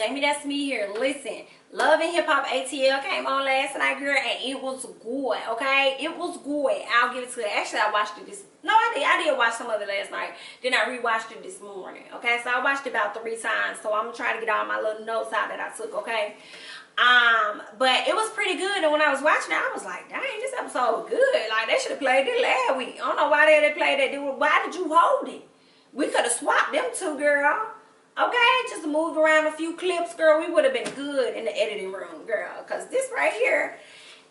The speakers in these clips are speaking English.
Jamie, that's me here. Listen, Love and Hip Hop ATL came on last night, girl, and it was good, okay? It was good. I'll give it to it. Actually, I watched it I did watch some of it last night. Then I rewatched it this morning, okay? So I watched it about 3 times. So I'm going to try to get all my little notes out that I took, okay? But it was pretty good, and when I was watching it, I was like, dang, this episode was good. Like, they should have played it last week. I don't know why they didn't play that. Why did you hold it? We could have swapped them two, girl. Okay, just moved around a few clips, girl. We would have been good in the editing room, girl. Because this right here,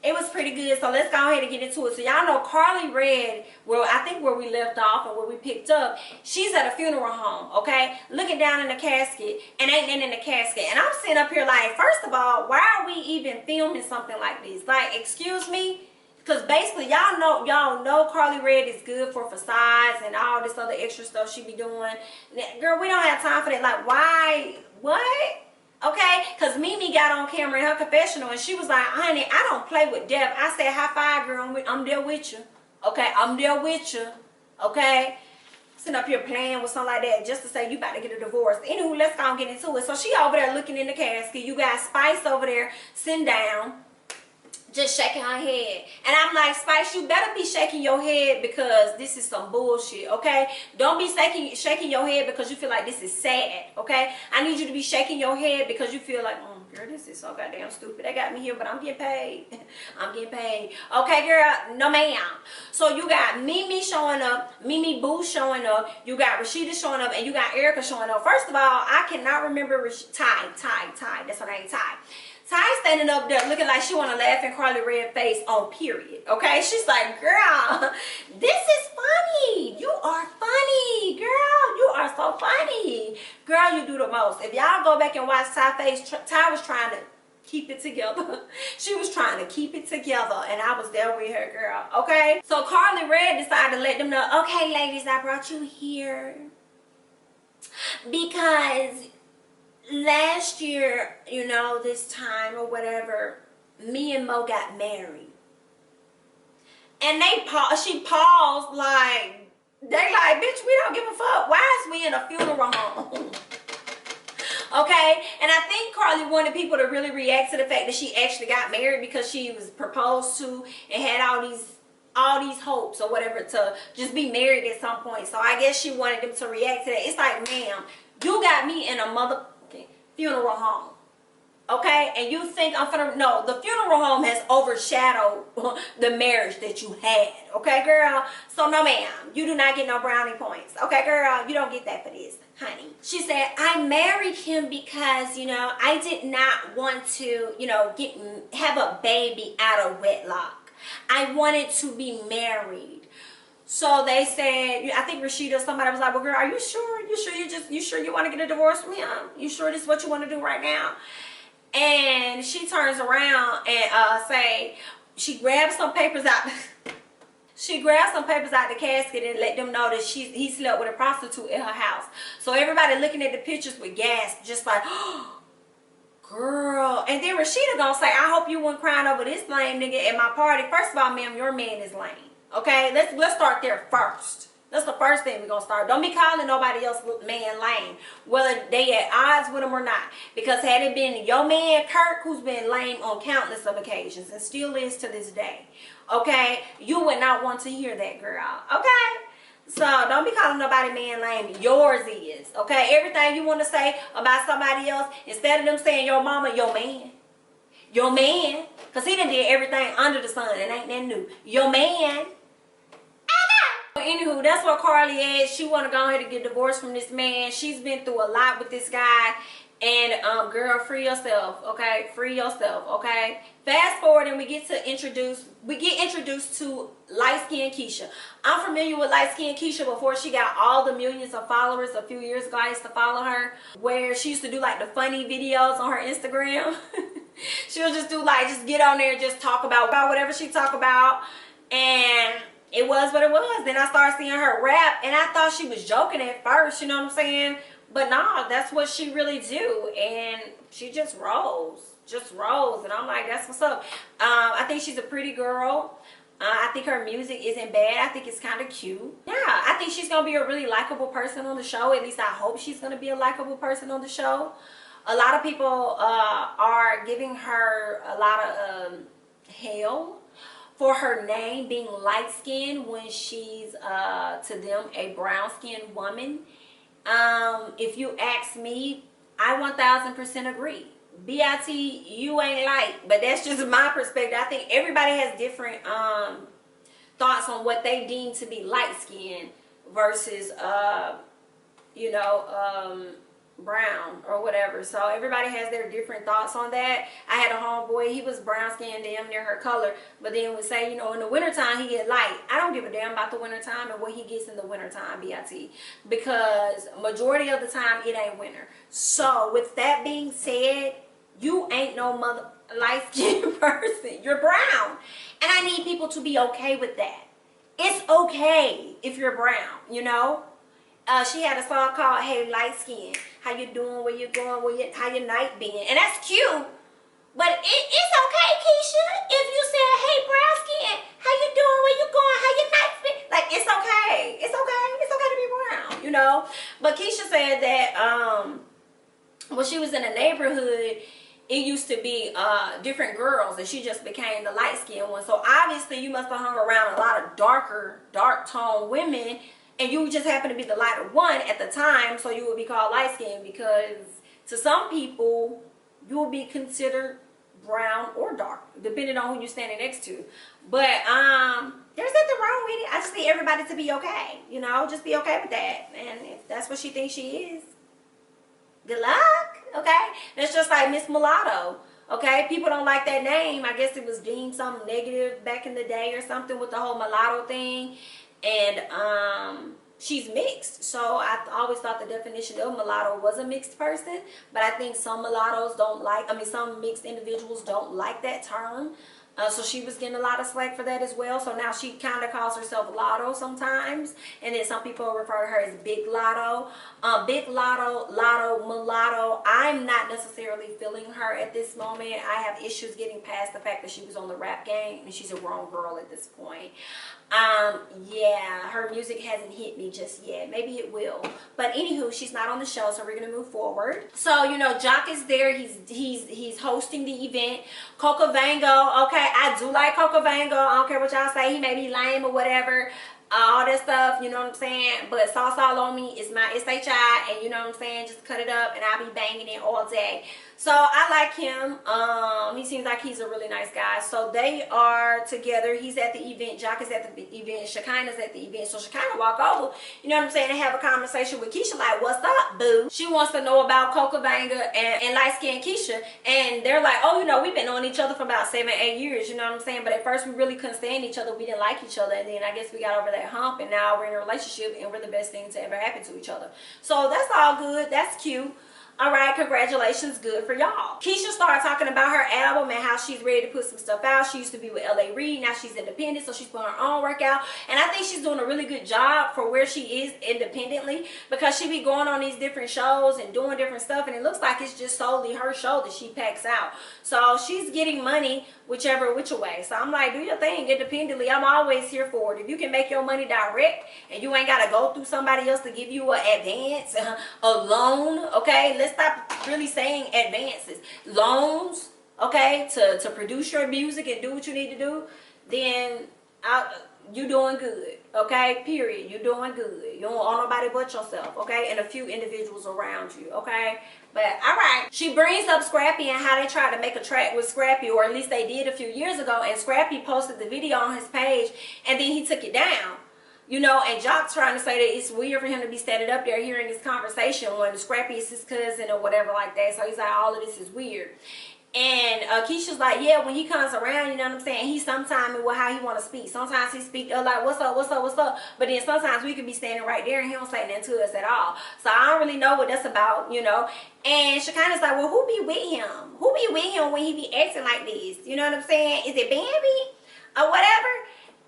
it was pretty good. So let's go ahead and get into it. So y'all know Karlie read, well, I think where we left off or where we picked up. She's at a funeral home, okay? Looking down in the casket and ain't in the casket. And I'm sitting up here like, first of all, why are we even filming something like this? Like, excuse me? Because basically, y'all know Karlie Red is good for facades and all this other extra stuff she be doing. Girl, we don't have time for that. Like, why? What? Okay? Because Mimi got on camera in her confessional and she was like, honey, I don't play with death. I said, high five, girl. I'm there with you. Okay? I'm there with you. Okay? Sitting up here playing with something like that just to say you about to get a divorce. Anywho, let's go and get into it. So she over there looking in the casket. You got Spice over there sitting down, just shaking her head. And I'm like, Spice, you better be shaking your head because this is some bullshit, okay? Don't be shaking your head because you feel like this is sad, okay? I need you to be shaking your head because you feel like, girl, this is so goddamn stupid. They got me here, but I'm getting paid. I'm getting paid. Okay, girl? No, ma'am. So you got Mimi showing up, Mimi Boo showing up, you got Rasheeda showing up, and you got Erica showing up. First of all, I cannot remember Ty. That's her name, Ty. Ty standing up there looking like she want to laugh in Karlie Red face on period. Okay? She's like, girl, this is funny. You are funny. Girl, you are so funny. Girl, you do the most. If y'all go back and watch Ty face, Ty was trying to keep it together. She was trying to keep it together. And I was there with her, girl. Okay? So Karlie Red decided to let them know, okay, ladies, I brought you here because last year, you know, this time or whatever, me and Mo got married. And she paused like, they like, bitch, we don't give a fuck. Why is we in a funeral home? Okay? And I think Karlie wanted people to really react to the fact that she actually got married because she was proposed to and had all these hopes or whatever to just be married at some point. So I guess she wanted them to react to that. It's like, ma'am, you got me in a mother funeral home, okay? And you think I'm finna, no, the funeral home has overshadowed the marriage that you had, okay, girl? So no, ma'am, you do not get no brownie points, okay, girl? You don't get that for this, honey. She said, I married him because, you know, I did not want to, you know, have a baby out of wedlock. I wanted to be married. So they said, I think Rasheeda, somebody was like, well, girl, are you sure? You sure you want to get a divorce from him? You sure this is what you want to do right now? And she turns around and she grabs some papers out. She grabbed some papers out the casket and let them know that he slept with a prostitute in her house. So everybody looking at the pictures with gasp, just like, oh, girl. And then Rasheeda gonna say, I hope you weren't crying over this lame nigga at my party. First of all, ma'am, your man is lame. Okay, let's start there first. That's the first thing we're gonna start. Don't be calling nobody else man lame, whether they at odds with him or not. Because had it been your man Kirk, who's been lame on countless of occasions and still is to this day, okay, you would not want to hear that, girl. Okay, so don't be calling nobody man lame. Yours is, okay. Everything you want to say about somebody else, instead of them saying your mama, your man. Your man, because he done did everything under the sun and ain't that new. Your man. Anywho, that's what Karlie is. She want to go ahead and get divorced from this man. She's been through a lot with this guy. And girl, free yourself, okay? Free yourself, okay? Fast forward and we get introduced to light-skinned Keisha. I'm familiar with light-skinned Keisha before she got all the millions of followers a few years ago. I used to follow her, where she used to do like the funny videos on her Instagram. She'll just do like, just get on there and just talk about whatever she talk about. And it was what it was. Then I started seeing her rap and I thought she was joking at first, you know what I'm saying? But nah, that's what she really do. And she just rolls. And I'm like, that's what's up. I think she's a pretty girl. I think her music isn't bad. I think it's kind of cute. Yeah, I think she's going to be a really likable person on the show. At least I hope she's going to be a likable person on the show. A lot of people are giving her a lot of hell for her name being light skinned when she's to them a brown skinned woman. If you ask me, I 1000% agree. BIT, you ain't light, but that's just my perspective. I think everybody has different thoughts on what they deem to be light skinned versus brown or whatever. So everybody has their different thoughts on that. I had a homeboy, he was brown skinned, damn near her color, but then would say, in the wintertime he get light. I don't give a damn about the wintertime and what he gets in the wintertime, BIT, because majority of the time it ain't winter. So with that being said, you ain't no mother light skinned person. You're brown. And I need people to be okay with that. It's okay if you're brown, She had a song called Hey Light Skin. How you doing? Where you going? How your night been? And that's cute. But it's okay, Keisha, if you say, hey, brown skin, how you doing? Where you going? How your night been? Like, it's okay. It's okay. It's okay to be brown, But Keisha said that when she was in a neighborhood, it used to be different girls, and she just became the light-skinned one. So obviously you must have hung around a lot of dark-toned women, and you just happen to be the lighter one at the time, so you would be called light-skinned, because to some people, you will be considered brown or dark, depending on who you're standing next to. But there's nothing wrong with it. I just need everybody to be okay, just be okay with that. And if that's what she thinks she is, good luck, okay? That's just like Miss Mulatto, okay? People don't like that name. I guess it was deemed something negative back in the day or something with the whole mulatto thing. And she's mixed. So I always thought the definition of mulatto was a mixed person. But I think some mulattoes some mixed individuals don't like that term. So she was getting a lot of slack for that as well. So now she kind of calls herself Lotto sometimes. And then some people refer to her as Big Lotto. Big Lotto, Lotto, Mulatto. I'm not necessarily feeling her at this moment. I have issues getting past the fact that she was on the rap game. And she's a grown girl at this point. Yeah, her music hasn't hit me just yet. Maybe it will. But anywho, she's not on the show, so we're gonna move forward. So, Jock is there. He's hosting the event. Coco Vango, okay, I do like Coco Vango. I don't care what y'all say. He may be lame or whatever. All that stuff, you know what I'm saying? But Sauce All On Me is my SHI, and you know what I'm saying? Just cut it up, and I'll be banging it all day. So I like him. He seems like he's a really nice guy. So they are together. He's at the event. Jock is at the event. Shekinah's at the event. So Shekinah walk over, you know what I'm saying, and have a conversation with Keisha like, what's up, boo? She wants to know about Coco Vanga and light-skinned Keisha. And they're like, oh, we've been on each other for about 7-8 years, you know what I'm saying? But at first we really couldn't stand each other. We didn't like each other. And then I guess we got over that hump, and now we're in a relationship, and we're the best thing to ever happen to each other. So that's all good. That's cute. All right, congratulations, good for y'all. Keisha started talking about her album and how she's ready to put some stuff out. She used to be with L.A. Reid, now she's independent, so she's putting her own work out. And I think she's doing a really good job for where she is independently, because she be going on these different shows and doing different stuff, and it looks like it's just solely her show that she packs out. So she's getting money which way. So I'm like, do your thing independently. I'm always here for it. If you can make your money direct and you ain't got to go through somebody else to give you an advance, a loan, okay? Let's stop really saying advances. Loans, okay, to produce your music and do what you need to do, then you doing good, okay? Period. You're doing good. You don't owe nobody but yourself, okay? And a few individuals around you, okay? But all right, she brings up Scrappy and how they tried to make a track with Scrappy, or at least they did a few years ago, and Scrappy posted the video on his page and then he took it down. And Jock's trying to say that it's weird for him to be standing up there hearing this conversation when Scrappy is his cousin or whatever like that. So he's like, all of this is weird. And Keisha's like, yeah, when he comes around, you know what I'm saying, he's sometimes with how he want to speak. Sometimes he speak like, what's up, what's up, what's up? But then sometimes we could be standing right there and he don't say nothing to us at all. So I don't really know what that's about, And Shekinah's like, well, who be with him? Who be with him when he be acting like this? You know what I'm saying? Is it Bambi or whatever?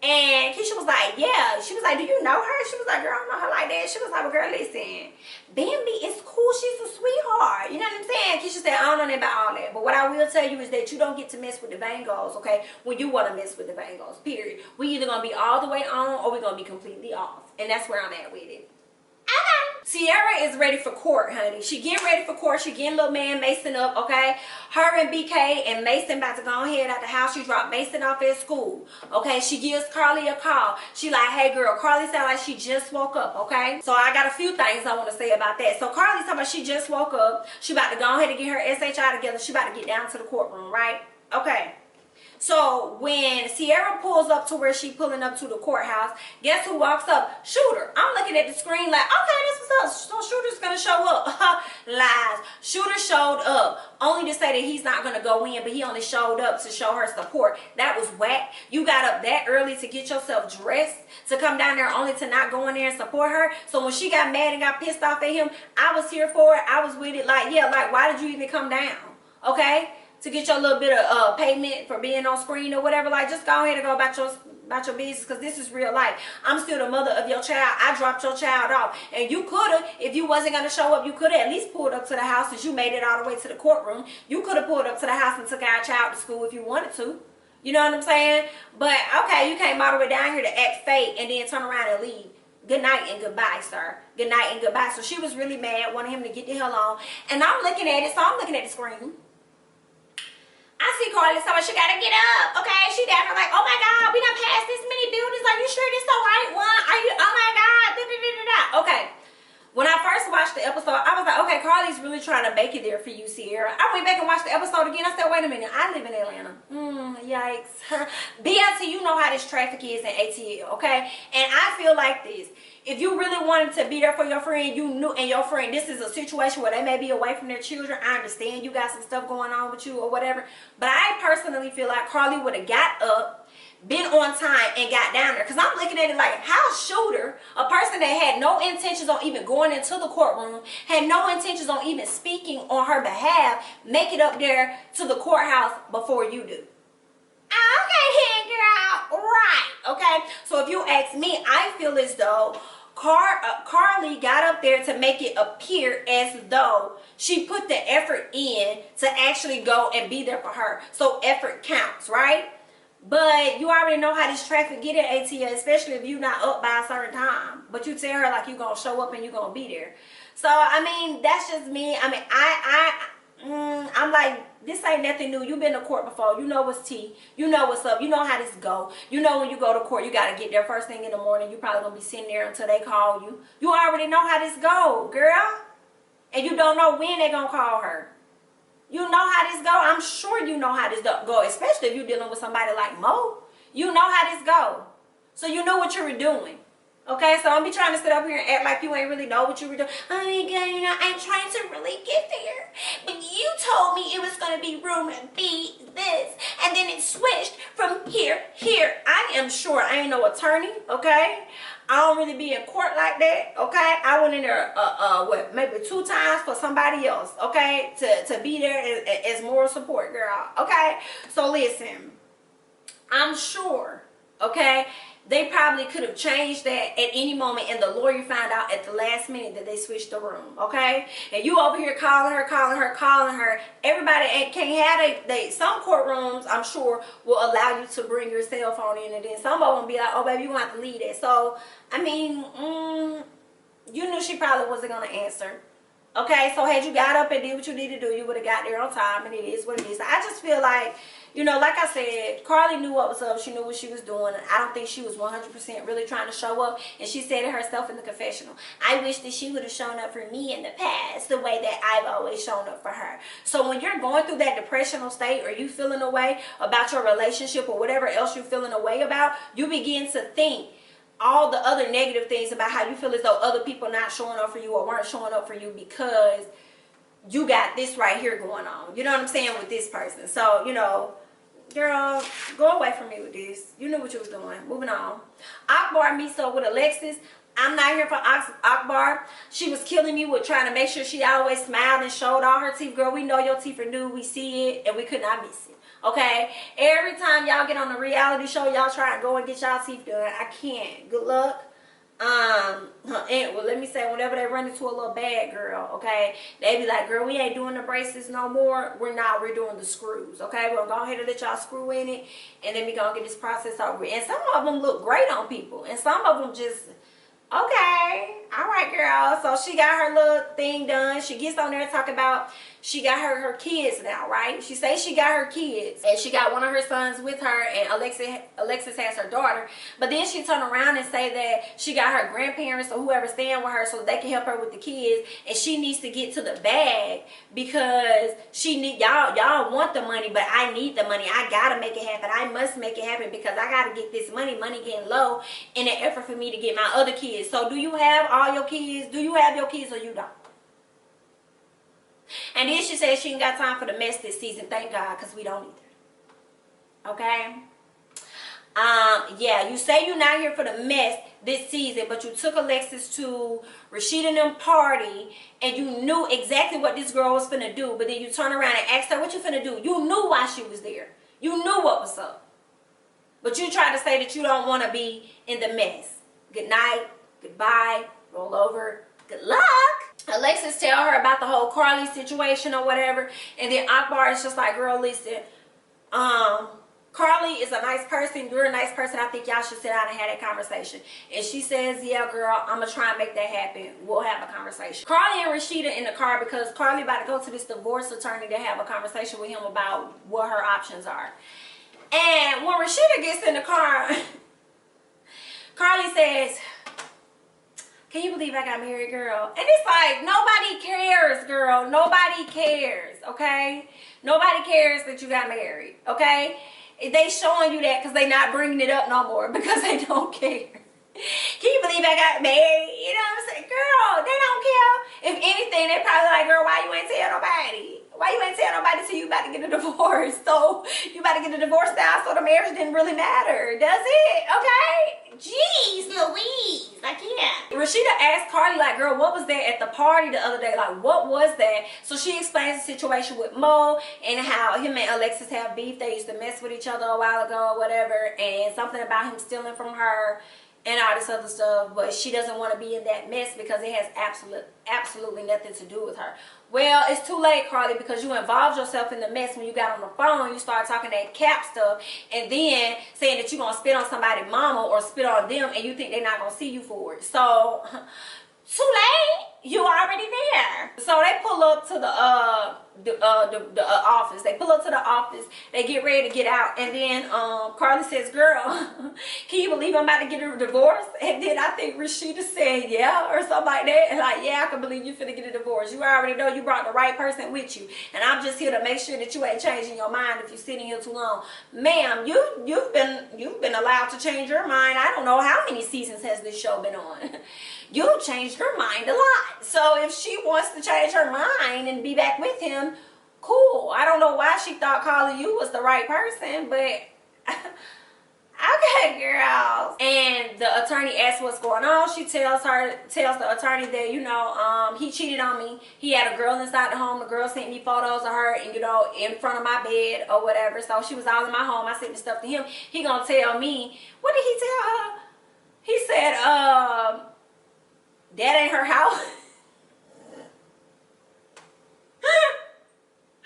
And Keisha was like, yeah. She was like, do you know her? She was like, girl, I don't know her like that. She was like, well, girl, listen, Bambi is cool. She's a sweetheart. You know what I'm saying? Keisha said, I don't know nothing about all that. But what I will tell you is that you don't get to mess with the Vangos, okay, when you want to mess with the Vangos, period. We either going to be all the way on or we're going to be completely off. And that's where I'm at with it. Okay. Sierra is ready for court, honey. She getting ready for court. She getting little man Mason up, okay? Her and BK and Mason about to go ahead out the house. She dropped Mason off at school, okay? She gives Karlie a call. She like, hey, girl, Karlie sound like she just woke up, okay? So I got a few things I want to say about that. So Karlie's talking about she just woke up. She about to go ahead and get her SHI together. She about to get down to the courtroom, right? Okay. So when Sierra pulls up to where she pulling up to the courthouse, guess who walks up? Shooter. I'm looking at the screen like, okay, this was up. So Shooter's gonna show up. Lies. Shooter showed up only to say that he's not gonna go in, but he only showed up to show her support. That was whack. You got up that early to get yourself dressed to come down there only to not go in there and support her. So when she got mad and got pissed off at him, I was here for it. I was with it. Like, yeah, like, why did you even come down? Okay? To get your little bit of payment for being on screen or whatever. Like, just go ahead and go about your business, because this is real life. I'm still the mother of your child. I dropped your child off, and you could have, if you wasn't gonna show up, you could have at least pulled up to the house. Since you made it all the way to the courtroom, you could have pulled up to the house and took our child to school if you wanted to. You know what I'm saying? But okay, you came all the way down here to act fake and then turn around and leave. Good night and goodbye, sir. Good night and goodbye. So she was really mad, wanted him to get the hell on. And I'm looking at it, so I'm looking at the screen. I see Karlie, so she gotta get up, okay? She down there like, oh my God, we done passed this many buildings. Are you sure this the right one? Are you, oh my God, da, da, da, da, da. Okay. When I first watched the episode, I was like, okay, Karlie's really trying to make it there for you, Sierra. I went back and watched the episode again. I said, wait a minute, I live in Atlanta. Yikes. BLT, you know how this traffic is in ATL, okay? And I feel like this. If you really wanted to be there for your friend, you knew, and your friend, this is a situation where they may be away from their children. I understand you got some stuff going on with you or whatever. But I personally feel like Karlie would have got up, been on time, and got down there. Because I'm looking at it like, how Shooter, a person that had no intentions on even going into the courtroom, had no intentions on even speaking on her behalf, make it up there to the courthouse before you do. Okay, girl. Right. Okay. So if you ask me, I feel as though Karlie got up there to make it appear as though she put the effort in to actually go and be there for her. So effort counts, right? But you already know how this traffic get at ATL, especially if you're not up by a certain time. But you tell her like you're going to show up and you're going to be there. So, I mean, that's just me. I mean, I'm like, this ain't nothing new. You've been to court before. You know what's tea. You know what's up. You know how this go. You know when you go to court, you got to get there first thing in the morning. You probably going to be sitting there until they call you. You already know how this go, girl. And you don't know when they're going to call her. You know how this go. I'm sure you know how this go, especially if you're dealing with somebody like Mo. You know how this go. So you know what you were doing. Okay, so don't be trying to sit up here and act like you ain't really know what you were doing. Oh my God, you know, I'm trying to really get there. But you told me it was going to be room B, this, and then it switched from here. I am sure I ain't no attorney, okay? I don't really be in court like that, okay? I went in there, what, maybe 2 times for somebody else, okay? To be there as moral support, girl, okay? So listen, I'm sure, okay? They probably could have changed that at any moment, and the lawyer found out at the last minute that they switched the room, okay? And you over here calling her. Everybody can't have they some courtrooms, I'm sure, will allow you to bring your cell phone in, and then some of them be like, oh, baby, you want to leave that. So, I mean, you knew she probably wasn't going to answer. Okay, so had you got up and did what you need to do, you would have got there on time, and it is what it is. I just feel like, you know, like I said, Karlie knew what was up. She knew what she was doing. I don't think she was 100% really trying to show up. And she said it herself in the confessional. I wish that she would have shown up for me in the past the way that I've always shown up for her. So when you're going through that depressional state, or you feeling a way about your relationship or whatever else you're feeling a way about, you begin to think all the other negative things about how you feel as though other people not showing up for you or weren't showing up for you because you got this right here going on. You know what I'm saying, with this person. So, you know, girl, go away from me with this. You knew what you was doing. Moving on. Akbar meets up with Alexis. I'm not here for Akbar. She was killing me with trying to make sure she always smiled and showed all her teeth. Girl, we know your teeth are new. We see it, and we could not miss it. Okay? Every time y'all get on the reality show, y'all try and go and get y'all teeth done. I can't. Good luck. And well, let me say, whenever they run into a little bad girl, okay, they be like, girl, we ain't doing the braces no more. We're doing the screws, okay? We're gonna go ahead and let y'all screw in it, and then we gonna get this process over with. And some of them look great on people, and some of them just, okay, all right, girl. So So she got her little thing done. She gets on there talking about she got her kids now, right? She says she got her kids. And she got one of her sons with her, and Alexis has her daughter. But then she turned around and say that she got her grandparents or whoever staying with her so they can help her with the kids. And she needs to get to the bag because she need y'all want the money, but I need the money. I gotta make it happen. I must make it happen because I gotta get this money. Money getting low in an effort for me to get my other kids. So do you have all your kids? Do you have your kids or you don't? And then she said she ain't got time for the mess this season. Thank God, because we don't either. Okay? Yeah, you say you're not here for the mess this season, but you took Alexis to Rasheeda and them party, and you knew exactly what this girl was finna do, but then you turn around and asked her, what you finna do? You knew why she was there. You knew what was up. But you tried to say that you don't want to be in the mess. Good night, goodbye, roll over, good luck. Alexis tell her about the whole Karlie situation or whatever, and then Akbar is just like, girl, listen, Karlie is a nice person, you're a nice person, I think y'all should sit down and have that conversation. And she says, yeah, girl, I'm gonna try and make that happen. We'll have a conversation. Karlie and Rasheeda in the car because Karlie about to go to this divorce attorney to have a conversation with him about what her options are. And when Rasheeda gets in the car, Karlie says, can you believe I got married, girl? And it's like, nobody cares, girl. Nobody cares, okay? Nobody cares that you got married, okay? They showing you that because they not bringing it up no more because they don't care. Can you believe I got married? You know what I'm saying? Girl, they don't care. If anything, they probably like, girl, why you ain't tell nobody? Why you ain't tell nobody till you about to get a divorce? So you about to get a divorce now, so the marriage didn't really matter, does it? Okay? Jeez Louise, I can't. Rasheeda asked Karlie, like, girl, what was that at the party the other day? Like, what was that? So she explains the situation with Mo and how him and Alexis have beef. They used to mess with each other a while ago or whatever, and something about him stealing from her and all this other stuff, but she doesn't want to be in that mess because it has absolutely nothing to do with her. Well, it's too late, Karlie, because you involved yourself in the mess when you got on the phone. You started talking that cap stuff and then saying that you're going to spit on somebody's mama or spit on them and you think they're not going to see you for it. So, too late. You already there. So they pull up to the office. They pull up to the office. They get ready to get out. And then Karlie says, girl, can you believe I'm about to get a divorce? And then I think Rasheeda said, yeah, or something like that. And like, yeah, I can believe you finna get a divorce. You already know you brought the right person with you. And I'm just here to make sure that you ain't changing your mind if you're sitting here too long. Ma'am, you've been allowed to change your mind. I don't know how many seasons has this show been on. You changed her mind a lot. So if she wants to change her mind and be back with him, cool. I don't know why she thought calling you was the right person, but okay, girls. And the attorney asks what's going on. She tells the attorney that, you know, he cheated on me. He had a girl inside the home. The girl sent me photos of her, and you know, in front of my bed or whatever. So she was all in my home. I sent the stuff to him. He gonna tell me, what did he tell her? He said, that ain't her house.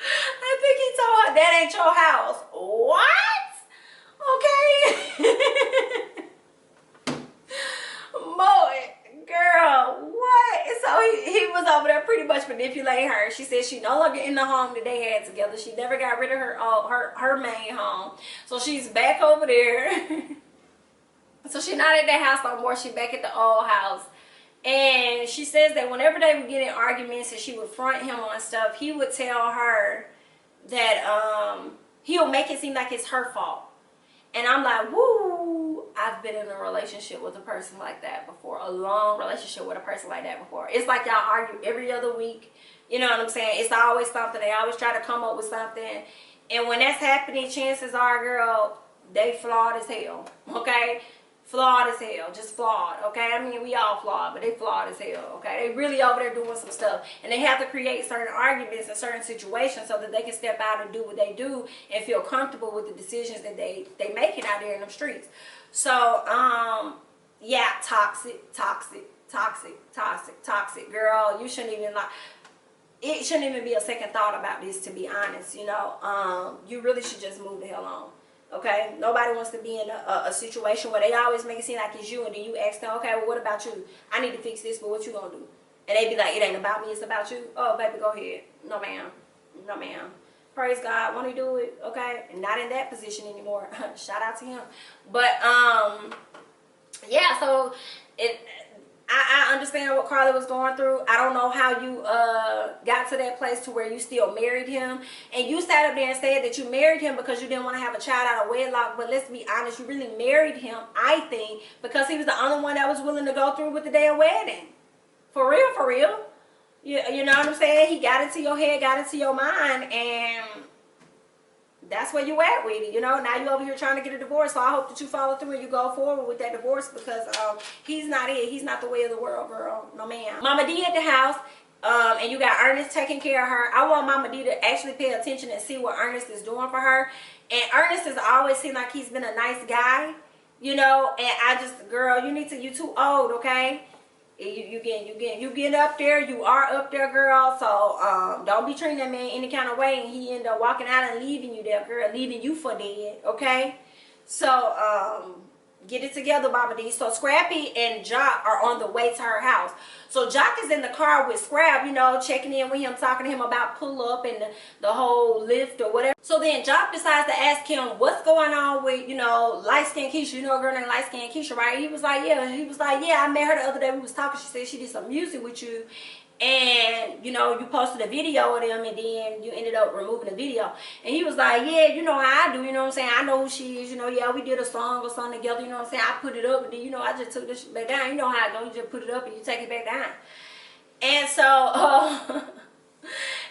I think he told her that ain't your house. What? Okay. Boy, girl, what? So he was over there pretty much manipulating her. She said she no longer in the home that they had together. She never got rid of her main home. So she's back over there. So she's not at that house no more. She's back at the old house. And she says that whenever they would get in arguments and she would front him on stuff, he would tell her that he'll make it seem like it's her fault. And I'm like, woo, I've been in a relationship with a person like that before. A long relationship with a person like that before. It's like y'all argue every other week. You know what I'm saying? It's always something. They always try to come up with something. And when that's happening, chances are, girl, they flawed as hell. Okay? Flawed as hell, just flawed, okay? I mean, we all flawed, but they flawed as hell, okay? They really over there doing some stuff. And they have to create certain arguments in certain situations so that they can step out and do what they do and feel comfortable with the decisions that they making out there in the streets. So, yeah, toxic, girl. You shouldn't even like, it shouldn't even be a second thought about this, to be honest, you know? You really should just move the hell on. Okay, nobody wants to be in a situation where they always make it seem like it's you, and then you ask them, okay, well, what about you? I need to fix this, but what you gonna do? And they be like, it ain't about me, it's about you. Oh, baby, go ahead. No, ma'am. No, ma'am. Praise God. Won't he do it? Okay. And not in that position anymore. Shout out to him. But, yeah, so I understand what Karlie was going through. I don't know how you got to that place to where you still married him. And you sat up there and said that you married him because you didn't want to have a child out of wedlock. But let's be honest, you really married him, I think, because he was the only one that was willing to go through with the damn wedding. For real, for real. You know what I'm saying? He got into your head, got into your mind, and that's where you at with it. You know, now you over here trying to get a divorce. So I hope that you follow through and you go forward with that divorce, because he's not it. He's not the way of the world, girl. No, man. Mama D at the house, and you got Ernest taking care of her. I want Mama D to actually pay attention and see what Ernest is doing for her. And Ernest has always seemed like he's been a nice guy, you know. And I just, girl, you too old, okay? You get up there, you are up there, girl. So don't be treating that man any kind of way, and he end up walking out and leaving you there, girl, leaving you for dead. Okay, so get it together, Mama D. So Scrappy and Jock are on the way to her house. So Jock is in the car with Scrap, you know, checking in with him, talking to him about pull up and the whole lift or whatever. So then Jock decides to ask him what's going on with, you know, light-skinned Keisha. You know a girl named light-skinned Keisha, right? He was like, yeah. He was like, yeah, I met her the other day. We was talking. She said she did some music with you. And, you know, you posted a video of them, and then you ended up removing the video. And he was like, yeah, you know how I do, you know what I'm saying? I know who she is, you know, yeah, we did a song or something together, you know what I'm saying? I put it up, and then, you know, I just took this back down. You know how I go, you just put it up and you take it back down. And so,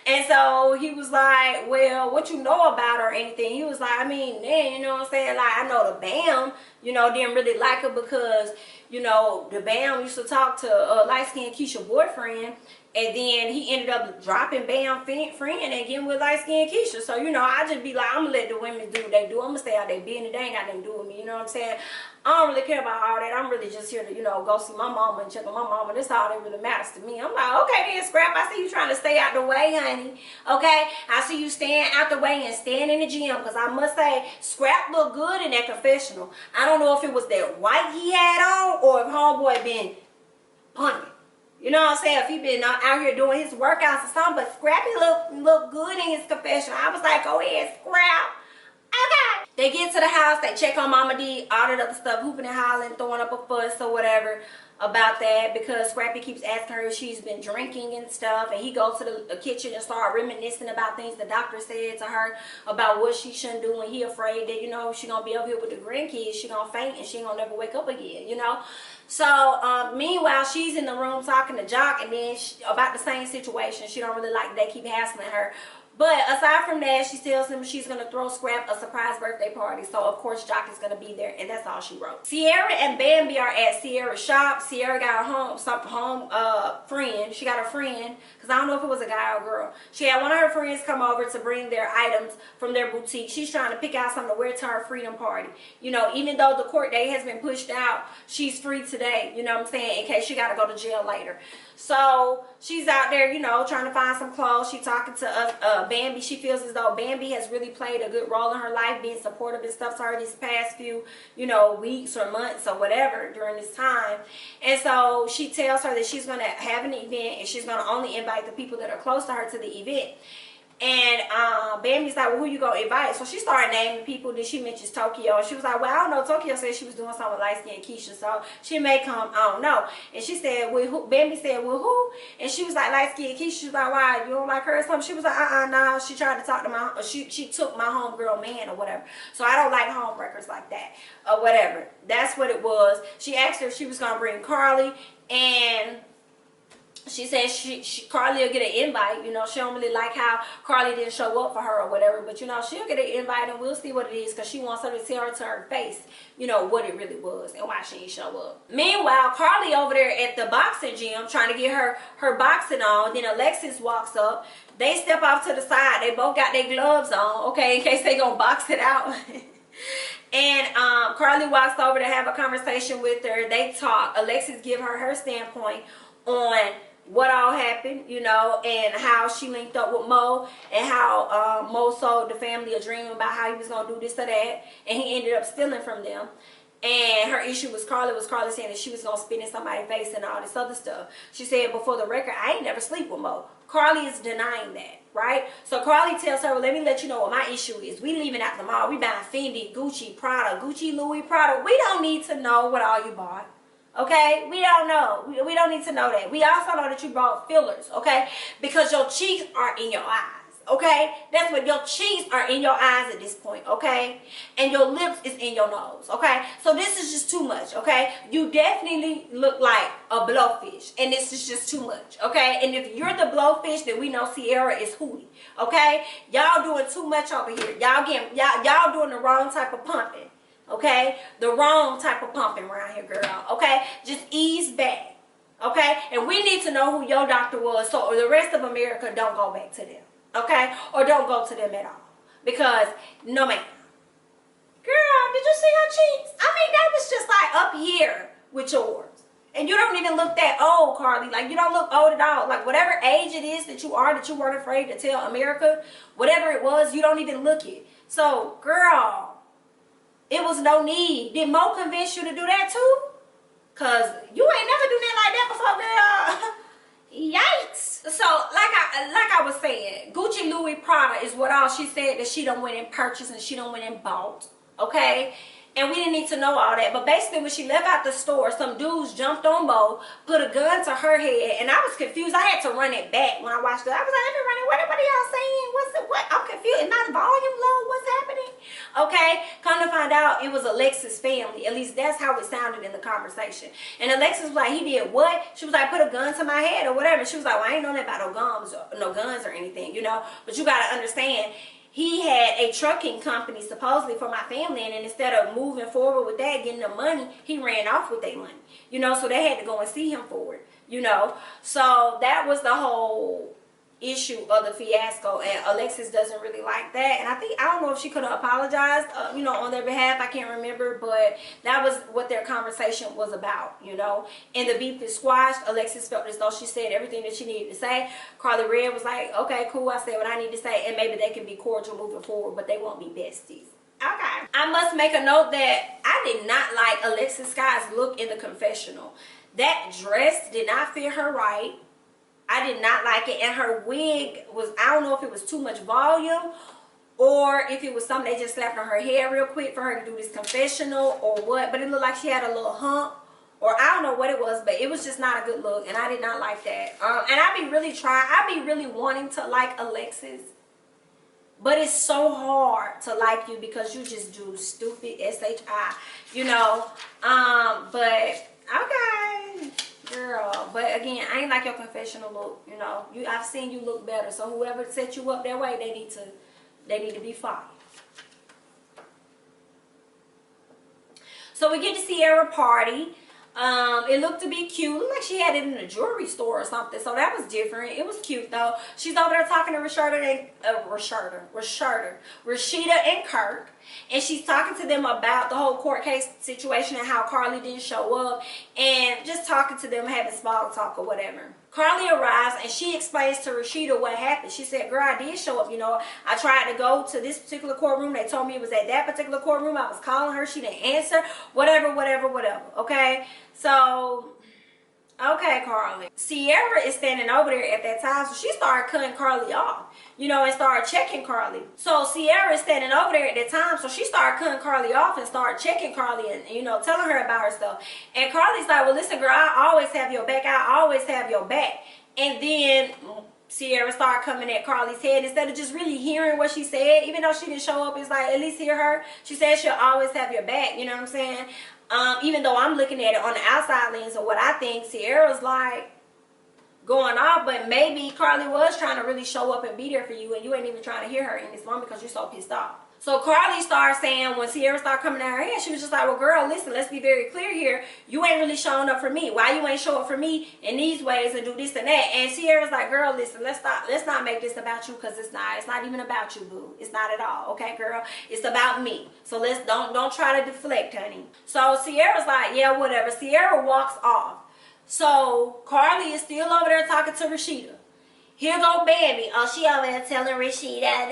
and so he was like, well, what you know about her or anything? He was like, I mean, man, you know what I'm saying? Like, I know the BAM, you know, didn't really like her because, you know, the BAM used to talk to light-skinned Keisha's boyfriend. And then he ended up dropping Bam friend and getting with light-skinned Keisha. So, you know, I just be like, I'm going to let the women do what they do. I'm going to stay out their business. They ain't got nothing to do with me. You know what I'm saying? I don't really care about all that. I'm really just here to, you know, go see my mama and check on my mama. That's all that really matters to me. I'm like, okay then, Scrap. I see you trying to stay out the way, honey. Okay? I see you staying out the way and staying in the gym. Because I must say, Scrap looked good in that confessional. I don't know if it was that white he had on or if homeboy been punting. You know what I'm saying? If he been out here doing his workouts or something, but Scrappy look good in his confession. I was like, go ahead, Scrap. Okay. They get to the house, they check on Mama D, all that other stuff, hooping and hollering, throwing up a fuss or whatever about that, because Scrappy keeps asking her if she's been drinking and stuff, and he goes to the kitchen and start reminiscing about things the doctor said to her about what she shouldn't do, and he afraid that, you know, she gonna be over here with the grandkids, she gonna faint and she ain't gonna never wake up again, you know. So meanwhile, she's in the room talking to Jock, and then about the same situation. She don't really like that they keep hassling her. But aside from that, she tells him she's going to throw Scrap a surprise birthday party. So, of course, Jock is going to be there. And that's all she wrote. Sierra and Bambi are at Sierra's shop. Sierra got a home friend. She got a friend. Because I don't know if it was a guy or a girl. She had one of her friends come over to bring their items from their boutique. She's trying to pick out something to wear to her freedom party. You know, even though the court date has been pushed out, she's free today. You know what I'm saying? In case she got to go to jail later. So she's out there, you know, trying to find some clothes. She's talking to Bambi. She feels as though Bambi has really played a good role in her life, being supportive and stuff to her these past few, you know, weeks or months or whatever during this time. And so she tells her that she's going to have an event and she's going to only invite the people that are close to her to the event. And Bambi's like, well, who you gonna invite? So she started naming people. Then she mentions Tokyo. She was like, well, I don't know. Tokyo said she was doing something with light-skinned Keisha, so she may come. I don't know. And she said, well, who? Bambi said, well, who? And she was like, light-skinned Keisha. She was like, why? You don't like her or something? She was like, no. She tried to talk to my, she took my homegirl man or whatever. So I don't like homebreakers like that or whatever. That's what it was. She asked her if she was gonna bring Karlie, and she said Karlie will get an invite. You know, she don't really like how Karlie didn't show up for her or whatever. But, you know, she'll get an invite and we'll see what it is, because she wants her to tell her to her face, you know, what it really was and why she didn't show up. Meanwhile, Karlie over there at the boxing gym trying to get her boxing on. Then Alexis walks up. They step off to the side. They both got their gloves on, okay, in case they gonna box it out. And Karlie walks over to have a conversation with her. They talk. Alexis give her standpoint on what all happened, you know, and how she linked up with Mo, and how Mo sold the family a dream about how he was going to do this or that, and he ended up stealing from them. And her issue was Karlie saying that she was gonna spit in somebody's face and all this other stuff. She said, but for the record, I ain't never sleep with Mo. Karlie is denying that, right? So Karlie tells her, well, let me let you know what my issue is. We leaving out the mall. We buying Fendi, Gucci, Prada, Gucci, Louis, Prada. We don't need to know what all you bought. Okay? We don't know. We don't need to know that. We also know that you bought fillers, okay? Because your cheeks are in your eyes. Okay, that's what your cheeks are in your eyes at this point, okay, and your lips is in your nose, okay. So this is just too much, okay. You definitely look like a blowfish, and this is just too much, okay. And if you're the blowfish, then we know Sierra is Hootie, okay. Y'all doing too much over here. Y'all doing the wrong type of pumping, okay. The wrong type of pumping around here, girl. Okay, just ease back, okay. And we need to know who your doctor was, so the rest of America don't go back to them. Okay, or don't go to them at all, because no ma'am. Girl, did you see her cheeks? I mean, that was just like up here with yours, and you don't even look that old, Karlie. Like, you don't look old at all. Like, whatever age it is that you are, that you weren't afraid to tell America, whatever it was, you don't even look it. So, girl, it was no need. Did Mo convince you to do that too? Cause you ain't never do nothing like that before, girl. Yikes. So like I was saying, Gucci, Louis, Prada is what all she said that she done went and purchased and she done went and bought, okay. And we didn't need to know all that. But basically, when she left out the store, some dudes jumped on Mo, put a gun to her head, and I was confused. I had to run it back when I watched it. I was like, I've been running. What are y'all saying? What? I'm confused. Is my volume low? What's happening? Okay. Come to find out, it was Alexis' family. At least that's how it sounded in the conversation. And Alexis was like, he did what? She was like, put a gun to my head or whatever. She was like, well, I ain't know that about no guns or anything, you know. But you got to understand, he had a trucking company supposedly for my family, and then instead of moving forward with that, getting the money, he ran off with their money, you know. So they had to go and see him for it, you know. So that was the whole issue of the fiasco, and Alexis doesn't really like that. And I don't know if she could have apologized, you know, on their behalf. I can't remember, but that was what their conversation was about, you know. And the beef is squashed. Alexis felt as though she said everything that she needed to say. Karlie Red was like, okay, cool, I said what I need to say, and maybe they can be cordial moving forward, but they won't be besties. Okay. I must make a note that I did not like Alexis Sky's look in the confessional. That dress did not fit her right. I did not like it, and her wig was, I don't know if it was too much volume or if it was something they just slapped on her hair real quick for her to do this confessional or what, but it looked like she had a little hump, or I don't know what it was, but it was just not a good look, and I did not like that. And I be really wanting to like Alexis, but it's so hard to like you because you just do stupid SHI, you know. But okay, girl. But again, I ain't like your confessional look, you know. I've seen you look better, so whoever set you up that way, they need to be fired. So we get to Sierra party. It looked to be cute. It looked like she had it in a jewelry store or something, so that was different. It was cute though. She's over there talking to Rasheeda and Kirk, and she's talking to them about the whole court case situation and how Karlie didn't show up, and just talking to them, having small talk or whatever. Karlie arrives and she explains to Rasheeda what happened. She said, girl, I did show up, you know. I tried to go to this particular courtroom. They told me it was at that particular courtroom. I was calling her. She didn't answer. Whatever. Okay? So, okay, Karlie. Sierra is standing over there at that time, so she started cutting Karlie off, you know, and started checking Karlie. So Sierra is standing over there at that time, so she started cutting Karlie off and started checking Karlie and, you know, telling her about her stuff. And Karlie's like, well, listen, girl, I always have your back. I always have your back. And then Sierra started coming at Karlie's head instead of just really hearing what she said. Even though she didn't show up, it's like, at least hear her. She said she'll always have your back, you know what I'm saying? Even though I'm looking at it on the outside lens of what I think, Sierra's like going off, but maybe Karlie was trying to really show up and be there for you, and you ain't even trying to hear her in this moment because you're so pissed off. So Karlie started saying, when Sierra started coming at her head, she was just like, well, girl, listen, let's be very clear here. You ain't really showing up for me. Why you ain't show up for me in these ways and do this and that? And Sierra's like, girl, listen, let's not make this about you, because it's not even about you, boo. It's not at all, okay, girl? It's about me. So let's don't try to deflect, honey. So Sierra's like, yeah, whatever. Sierra walks off. So Karlie is still over there talking to Rasheeda. Here go baby. Oh, she over there telling Rasheeda.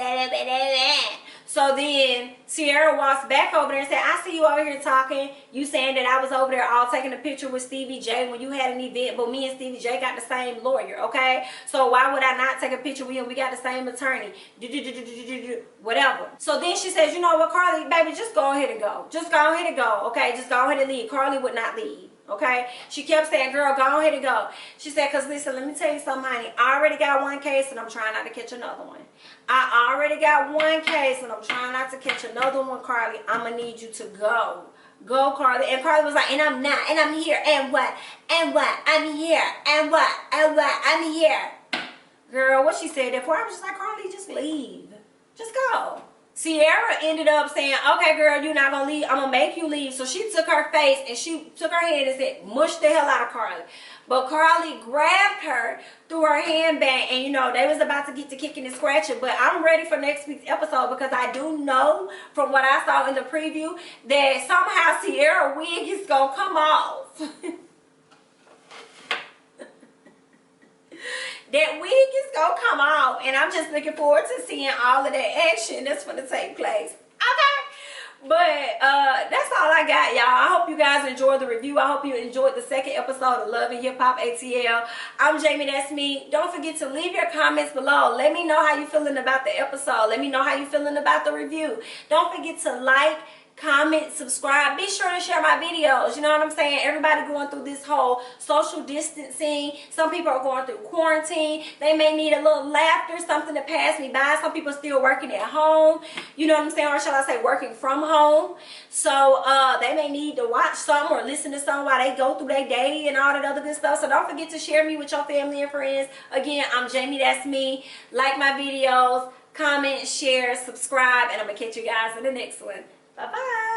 So then Sierra walks back over there and said, I see you over here talking. You saying that I was over there all taking a picture with Stevie J when you had an event, but me and Stevie J got the same lawyer, okay? So why would I not take a picture with him? We got the same attorney. Whatever. So then she says, you know what, Karlie, baby, just go ahead and go. Just go ahead and go, okay? Just go ahead and leave. Karlie would not leave. Okay, she kept saying, girl, go ahead and go. She said, because listen, let me tell you something, honey. I already got one case and I'm trying not to catch another one. I already got one case and I'm trying not to catch another one, Karlie. I'm going to need you to go. Go, Karlie. And Karlie was like, and I'm not, and I'm here, and what? And what? I'm here, and what? And what? I'm here. Girl, what she said therefore, I was just like, Karlie, just leave. Just go. Sierra ended up saying, okay, girl, you're not going to leave. I'm going to make you leave. So she took her face and she took her hand and said, mush the hell out of Karlie. But Karlie grabbed her through her handbag and, you know, they was about to get to kicking and scratching. But I'm ready for next week's episode because I do know from what I saw in the preview that somehow Sierra wig is going to come off. That wig is gonna come off, and I'm just looking forward to seeing all of that action that's gonna take place. Okay, but that's all I got, y'all. I hope you guys enjoyed the review. I hope you enjoyed the second episode of Love and Hip Hop ATL. I'm Jamie, that's me. Don't forget to leave your comments below. Let me know how you feeling about the episode. Let me know how you feeling about the review. Don't forget to like, comment, subscribe. Be sure to share my videos. You know what I'm saying? Everybody going through this whole social distancing. Some people are going through quarantine. They may need a little laughter, something to pass me by. Some people still working at home. You know what I'm saying? Or shall I say working from home. So they may need to watch something or listen to something while they go through their day and all that other good stuff. So don't forget to share me with your family and friends. Again, I'm Jamie, that's me. Like my videos, comment, share, subscribe, and I'm going to catch you guys in the next one. Bye-bye.